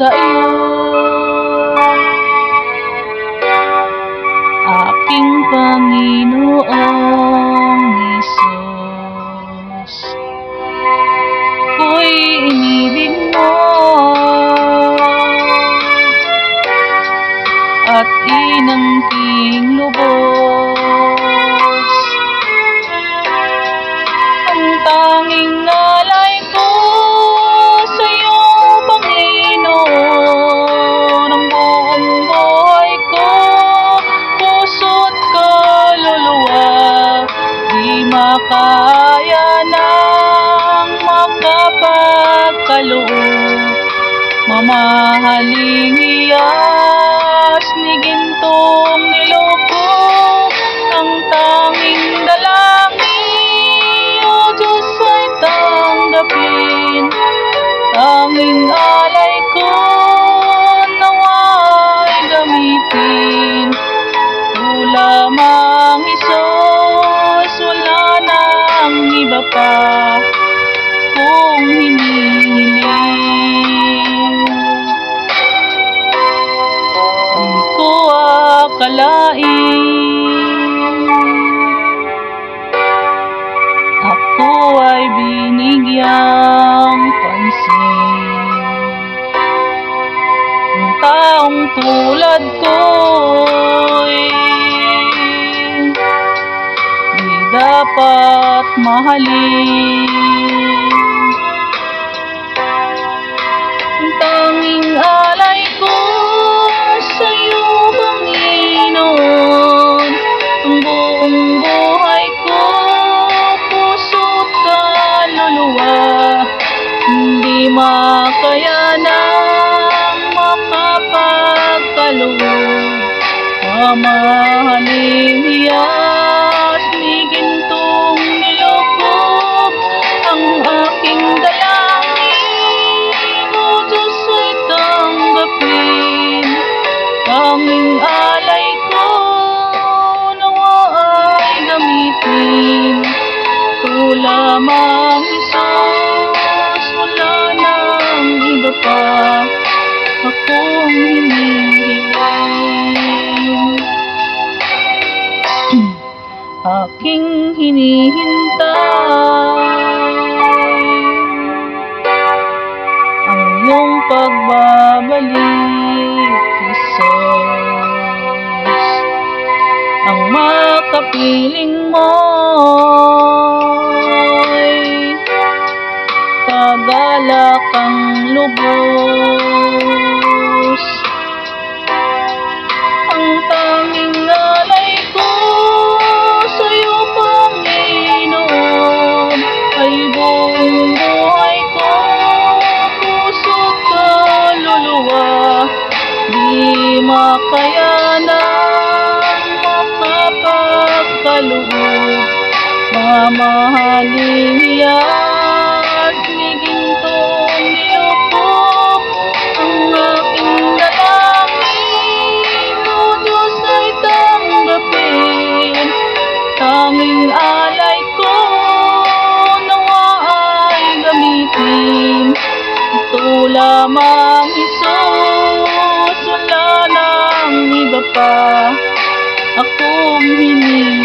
sa iyo, aking Panginoong Hesus. Ko'y inibig mo at inangking lubos. Ang tanging alay ko sa iyo, Panginoon, ang buong buhay ko, puso't kaluluwa, di makaya nang makapagkaloob. Mamahaling iyas ni gintong nilubog, ang tanging dalangin, O Diyos, ay tanggapin. Tanging alay ko nawa'y gamitin. Tu lamang, Hesus, wala nang iba pa kung hinihiling. Di ko akalain ako ay binigyang pansin. Ang taong tulad ko'y di dapat mahalin. Ang tanging alay ko sa iyo, Panginoon, ang buong buhay ko, puso't kaluluwa, hindi makayanang makapagkaloob. Mamahaling iyas ni gintong nilubog, ang aking dalangin, O Diyos, ay tanggapin. Tanging alay ko nawa ay gamitin. Tu lamang, Hesus, wala nang iba pa akong hinihiling. Aking hinihintay ang iyong pagbabalik, Hesus. Ang makapiling mo'y kagalakang lubos. Ang tanging alay ko sa iyo, Panginoon, ay buong buhay ko, puso't kaluluwa, di makayanang makapagkaloob. Mamahaling iyas ni gintong nilubog, ang aking dalangin, O Diyos, ay tanggapin. Tanging alay ko nawa ay gamitin. Ito lamang, Hesus, wala nang iba pa akong hinihiling.